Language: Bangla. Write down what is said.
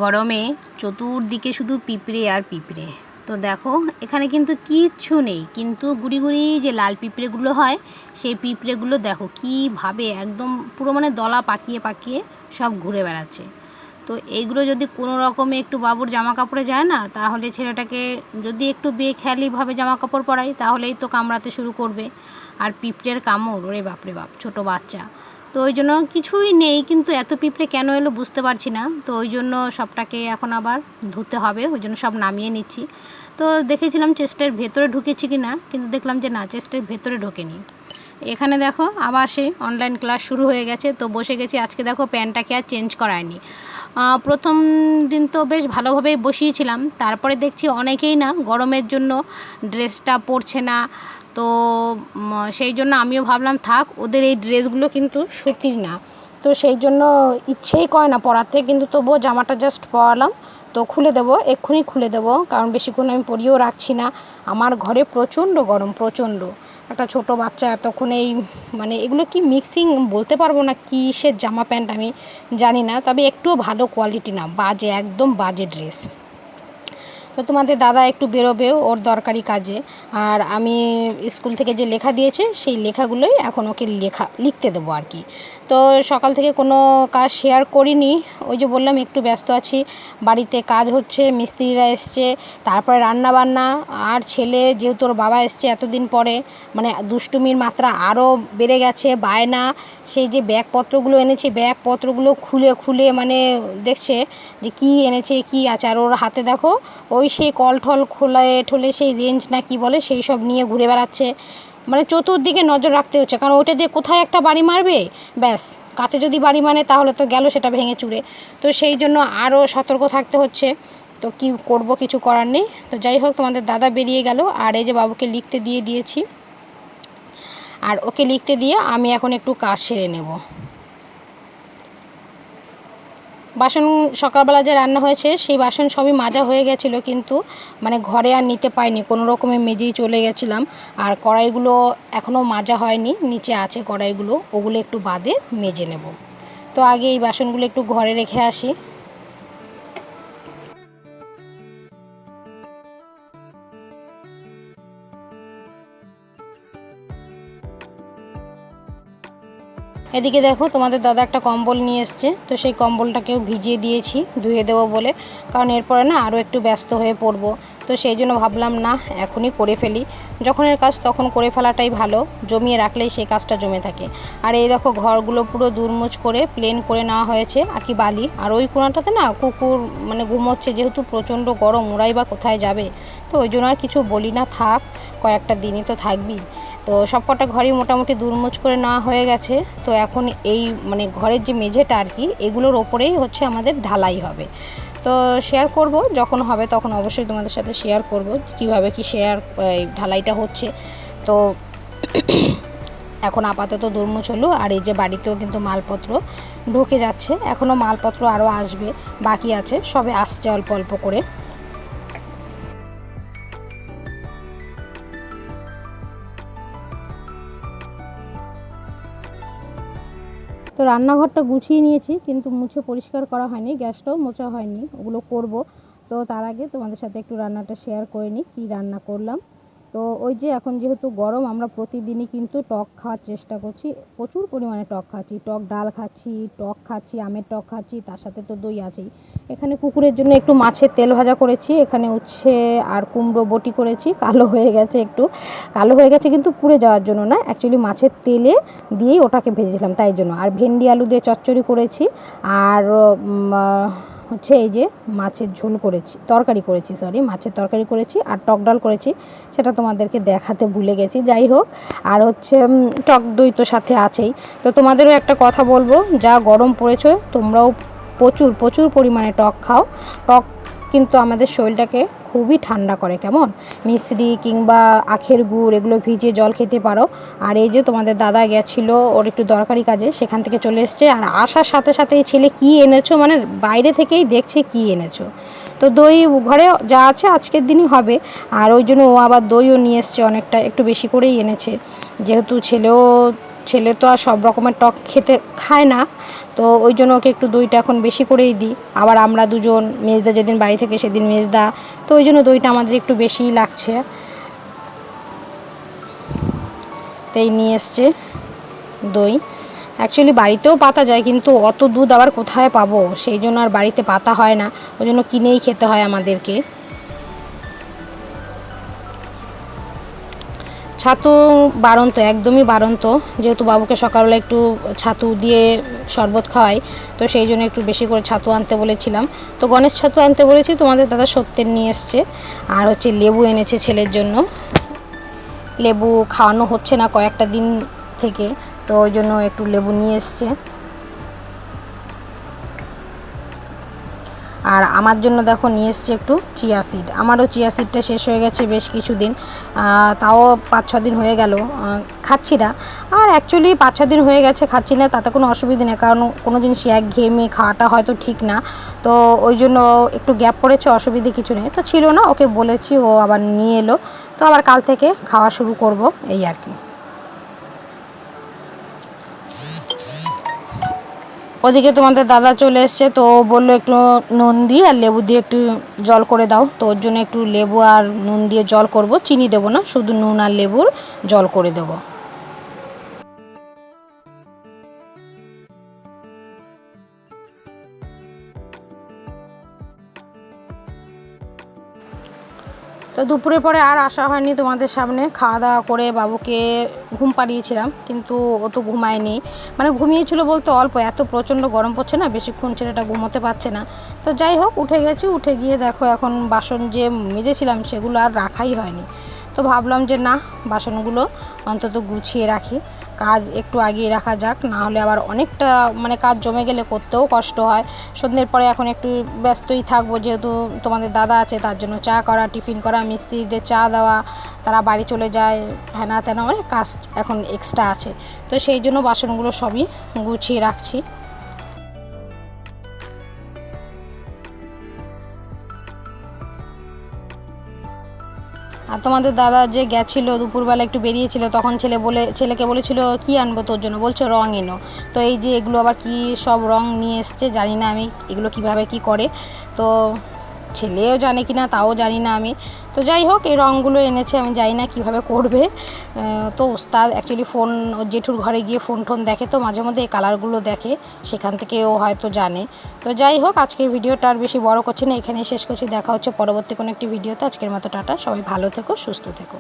গরমে চতুর্দিকে শুধু পিঁপড়ে আর পিঁপড়ে। তো দেখো এখানে কিন্তু কিচ্ছু নেই, কিন্তু গুড়ি গুড়ি যে লাল পিঁপড়েগুলো হয় সেই পিঁপড়েগুলো দেখো কীভাবে একদম পুরো মানে দলা পাকিয়ে পাকিয়ে সব ঘুরে বেড়াচ্ছে। তো এইগুলো যদি কোনো রকমে একটু বাবুর জামা কাপড়ে যায় না, তাহলে ছেলেটাকে যদি একটু বেখেয়ালিভাবে জামা কাপড় পরাই তাহলেই তো কামড়াতে শুরু করবে। আর পিঁপড়ের কামড়, ওরে বাপরে বাপ, ছোটো বাচ্চা। তো ওই জন্য কিছুই নেই, কিন্তু এত পিঁপড়ে কেন এলো বুঝতে পারছি না। তো ওই জন্য সবটাকে এখন আবার ধুতে হবে, ওই জন্য সব নামিয়ে নিচ্ছি। তো দেখেছিলাম চেস্টের ভেতরে ঢুকেছি কি না, কিন্তু দেখলাম যে না, চেস্টের ভেতরে ঢোকেনি। এখানে দেখো আবার সেই অনলাইন ক্লাস শুরু হয়ে গেছে, তো বসে গেছি। আজকে দেখো প্যান্টটাকে আর চেঞ্জ করায়নি। প্রথম দিন তো বেশ ভালোভাবেই বসিয়েছিলাম, তারপরে দেখছি অনেকেই না গরমের জন্য ড্রেসটা পরছে না। তো সেই জন্য আমিও ভাবলাম থাক, ওদের এই ড্রেসগুলো কিন্তু সুতির না, তো সেই জন্য ইচ্ছেই করে না পরাতে, কিন্তু তবুও জামাটা জাস্ট পরালাম। তো খুলে দেবো, এক্ষুনি খুলে দেবো, কারণ বেশিক্ষণ আমি পরিয়েও রাখছি না। আমার ঘরে প্রচণ্ড গরম, প্রচণ্ড। একটা ছোট বাচ্চা এতক্ষণ এই মানে এগুলো কি মিক্সিং বলতে পারবো না, কিসের জামা প্যান্ট আমি জানি না, তবে একটুও ভালো কোয়ালিটি না, বাজে, একদম বাজে ড্রেস। তো তোমাদের দাদা একটু বেরোবেও ওর দরকারি কাজে, আর আমি স্কুল থেকে যে লেখা দিয়েছে সেই লেখাগুলোই এখন ওকে লিখতে দেবো আর কি। তো সকাল থেকে কোনো কাজ শেয়ার করিনি, ওই যে বললাম একটু ব্যস্ত আছি, বাড়িতে কাজ হচ্ছে, মিস্ত্রিরা এসছে, তারপরে রান্না বান্না, আর ছেলে যেহেতু ওর বাবা এসছে এতদিন পরে, মানে দুষ্টুমির মাত্রা আরও বেড়ে গেছে, বায়না। সেই যে ব্যাগপত্রগুলো এনেছে, ব্যাগপত্রগুলো খুলে খুলে মানে দেখছে যে কী এনেছে, কী আছে, আর ওর হাতে দেখো ওই সেই কল ঠল খোলায় ঠোলে সেই রেঞ্জ না কি বলে সেই সব নিয়ে ঘুরে বেড়াচ্ছে। মানে চতুর্দিকে নজর রাখতে হচ্ছে, কারণ ওইটা দিয়ে কোথায় একটা বাড়ি মারবে, ব্যাস, কাছে যদি বাড়ি মানে তাহলে তো গেল সেটা ভেঙে চুরে। তো সেই জন্য আরও সতর্ক থাকতে হচ্ছে। তো কি করব, কিছু করার নেই। তো যাই হোক, তোমাদের দাদা বেরিয়ে গেল, আর এই যে বাবুকে লিখতে দিয়ে দিয়েছি, আর ওকে লিখতে দিয়ে আমি এখন একটু কাজ সেরে নেব। বাসন সকালবেলা যে রান্না হয়েছে সেই বাসন সবই মাজা হয়ে গেছিলো, কিন্তু মানে ঘরে আর নিতে পাইনি, কোনো রকমে মেজেই চলে গেছিলাম। আর কড়াইগুলো এখনও মাজা হয়নি, নিচে আছে কড়াইগুলো, ওগুলো একটু বাদে মেজে নেব। তো আগে এই বাসনগুলো একটু ঘরে রেখে আসি। এদিকে দেখো তোমাদের দাদা একটা কম্বল নিয়ে এসছে, তো সেই কম্বলটাকেও ভিজিয়ে দিয়েছি ধুয়ে দেবো বলে, কারণ এরপরে না আরও একটু ব্যস্ত হয়ে পড়বো। তো সেই জন্য ভাবলাম না, এখনই করে ফেলি, যখনের কাজ তখন করে ফেলাটাই ভালো, জমিয়ে রাখলেই সেই কাজটা জমে থাকে। আর এই দেখো ঘরগুলো পুরো দুরমুচ করে প্লেন করে নেওয়া হয়েছে আর কি, বালি। আর ওই কোণাটাতে না কুকুর মানে ঘুমোচ্ছে, যেহেতু প্রচণ্ড গরম, ওরাই বা কোথায় যাবে। তো ওই জন্য আর কিছু বলি না, থাক, কয়েকটা দিনই তো থাকবি। তো সব কটা ঘরই মোটামুটি দুরমুচ করে নেওয়া হয়ে গেছে। তো এখন এই মানে ঘরের যে মেঝেটা আর কি, এগুলোর ওপরেই হচ্ছে আমাদের ঢালাই হবে। তো শেয়ার করব যখন হবে, তখন অবশ্যই তোমাদের সাথে শেয়ার করব কিভাবে কি ঢালাইটা হচ্ছে। তো এখন আপাতত দুরমুচ হলো, আর এই যে বাড়িতেও কিন্তু মালপত্র ঢুকে যাচ্ছে, এখনও মালপত্র আরও আসবে, বাকি আছে, সবে আসছে অল্প অল্প করে। তো রান্নাঘরটা গুছিয়ে নিয়েছি, কিন্তু মুছে পরিষ্কার করা হয়নি, গ্যাসটাও মোছা হয়নি, ওগুলো করব। তো তার আগে তোমাদের সাথে একটু রান্নাটা শেয়ার করে নিই, কী রান্না করলাম। তো ওই যে এখন যেহেতু গরম, আমরা প্রতিদিনই কিন্তু টক খাওয়ার চেষ্টা করছি, প্রচুর পরিমাণে টক খাচ্ছি, টক ডাল খাচ্ছি, টক খাচ্ছি, আমের টক খাচ্ছি, তার সাথে তো দই আছেই। এখানে কুকুরের জন্য একটু মাছের তেল ভাজা করেছি, এখানে উচ্ছে আর কুমড়ো বটি করেছি, কালো হয়ে গেছে, একটু কালো হয়ে গেছে, কিন্তু পুড়ে যাওয়ার জন্য না, অ্যাকচুয়ালি মাছের তেলে দিয়েই ওটাকে ভেজেছিলাম তাই জন্য। আর ভেন্ডি আলু দিয়ে চচ্চড়ি করেছি, আর হচ্ছে এই যে মাছের ঝোল করেছি, মাছের তরকারি করেছি, আর টক ডাল করেছি, সেটা তোমাদেরকে দেখাতে ভুলে গেছি। যাই হোক, আর হচ্ছে টক দই তো সাথে আছেই। তো তোমাদেরও একটা কথা বলবো, যা গরম পড়েছে তোমরাও প্রচুর প্রচুর পরিমাণে টক খাও। টক কিন্তু আমাদের শরীরটাকে খুবই ঠান্ডা করে, কেমন মিশ্রি কিংবা আখের গুড় এগুলো ভিজিয়ে জল খেতে পারো। আর এই যে তোমাদের দাদা গেছিলো ওর একটু দরকারি কাজে, সেখান থেকে চলে এসছে, আর আসার সাথে সাথে এই ছেলে কী এনেছো, মানে বাইরে থেকেই দেখছে কী এনেছো। তো দই ঘরে যা আছে আজকের দিনই হবে, আর ওই জন্য ও আবার দইও নিয়ে এসছে, অনেকটা একটু বেশি করেই এনেছে, যেহেতু ছেলেও ছেলে তো আর সব রকমের টক খেতে খায় না, তো ওই জন্য ওকে একটু দইটা এখন বেশি করেই দিই। আবার আমরা দুজন, মেজদা যেদিন বাড়ি থেকে সেদিন মেজদা, তো ওই জন্য দইটা আমাদের একটু বেশিই লাগছে। তাই নিয়ে এসছে দই। অ্যাকচুয়ালি বাড়িতেও পাতা যায়, কিন্তু অত দুধ আবার কোথায় পাবো, সেই জন্য আর বাড়িতে পাতা হয় না, ওই জন্য কিনেই খেতে হয় আমাদেরকে। ছাতু বারন্ত, একদমই বারন্ত, যেহেতু বাবুকে সকালবেলা একটু ছাতু দিয়ে শরবত খাওয়াই, তো সেই জন্য একটু বেশি করে ছাতু আনতে বলেছিলাম। তো গণেশ ছাতু আনতে বলেছি, তোমাদের দাদা সত্যের নিয়ে এসছে। আর হচ্ছে লেবু এনেছে ছেলের জন্য, লেবু খাওয়ানো হচ্ছে না কয়েকটা দিন থেকে, তো ওই জন্য একটু লেবু নিয়ে এসছে। আর আমার জন্য দেখো নিয়ে এসছে একটু চিয়া সিড। আমারও চিয়া সিডটা শেষ হয়ে গেছে বেশ কিছুদিন, তাও 5-6 দিন হয়ে গেল খাচ্ছি না। আর অ্যাকচুয়ালি 5-6 দিন হয়ে গেছে খাচ্ছি না, তাতে কোনো অসুবিধা নেই, কারণ কোনো জিনিস একঘেয়েমি খাওয়াটা হয়তো ঠিক না, তো ওই জন্য একটু গ্যাপ পড়েছে, অসুবিধে কিছু নেই। তো ছিল না, ওকে বলেছি, ও আবার নিয়ে এলো, তো আবার কাল থেকে খাওয়া শুরু করব, এই আর কি। ওদিকে তোমাদের দাদা চলে এসছে, তো বললো একটু নুন দিয়ে আর লেবু দিয়ে একটু জল করে দাও, তো ওর জন্য একটু লেবু আর নুন দিয়ে জল করব, চিনি দেবো না, শুধু নুন আর লেবুর জল করে দেবো। তো দুপুরের পরে আর আসা হয়নি তোমাদের সামনে, খাওয়া দাওয়া করে বাবুকে ঘুম পাড়িয়েছিলাম, কিন্তু ও তো ঘুমায়নি, মানে ঘুমিয়েছিল বলতে অল্প, এত প্রচণ্ড গরম পড়ছে না, বেশিক্ষণ ছেলেটা ঘুমোতে পারছে না। তো যাই হোক, উঠে গেছি, উঠে গিয়ে দেখো এখন বাসন যে মেজেছিলাম সেগুলো আর রাখাই হয়নি, তো ভাবলাম যে না, বাসনগুলো অন্তত গুছিয়ে রাখি, কাজ একটু আগিয়ে রাখা যাক, না হলে আবার অনেকটা মানে কাজ জমে গেলে করতেও কষ্ট হয়। সন্ধ্যের পরে এখন একটু ব্যস্তই থাকবো, যেহেতু তোমাদের দাদা আছে, তার জন্য চা করা, টিফিন করা, মিস্ত্রিদের চা দেওয়া, তারা বাড়ি চলে যায়, হ্যানা ত্যানা অনেক কাজ এখন এক্সট্রা আছে, তো সেই জন্য বাসনগুলো সবই গুছিয়ে রাখছি। আর তোমাদের দাদা যে গেছিলো দুপুরবেলা একটু বেরিয়েছিল, তখন ছেলেকে বলেছিল কি আনবো তোর জন্য, বলছে রং এনো। তো এই যে এগুলো আবার কি সব রং নিয়ে এসছে, জানি না আমি এগুলো কিভাবে কি করে, তো ছেলেও জানে কি না তাও জানি না আমি। তো যাই হোক, এই রঙগুলো এনেছে, আমি জানি না কীভাবে করবে। তো ওস্তাদ অ্যাকচুয়ালি ফোন, ওর জেঠুর ঘরে গিয়ে ফোন দেখে, তো মাঝে মধ্যে এই কালারগুলো দেখে, সেখান থেকে ও হয়তো জানে। তো যাই হোক, আজকের ভিডিওটা আর বেশি বড় করছি না, এখানেই শেষ করছি। দেখা হচ্ছে পরবর্তী কোনো একটি ভিডিওতে। আজকের মতো টাটা, সবাই ভালো থেকো, সুস্থ থেকো।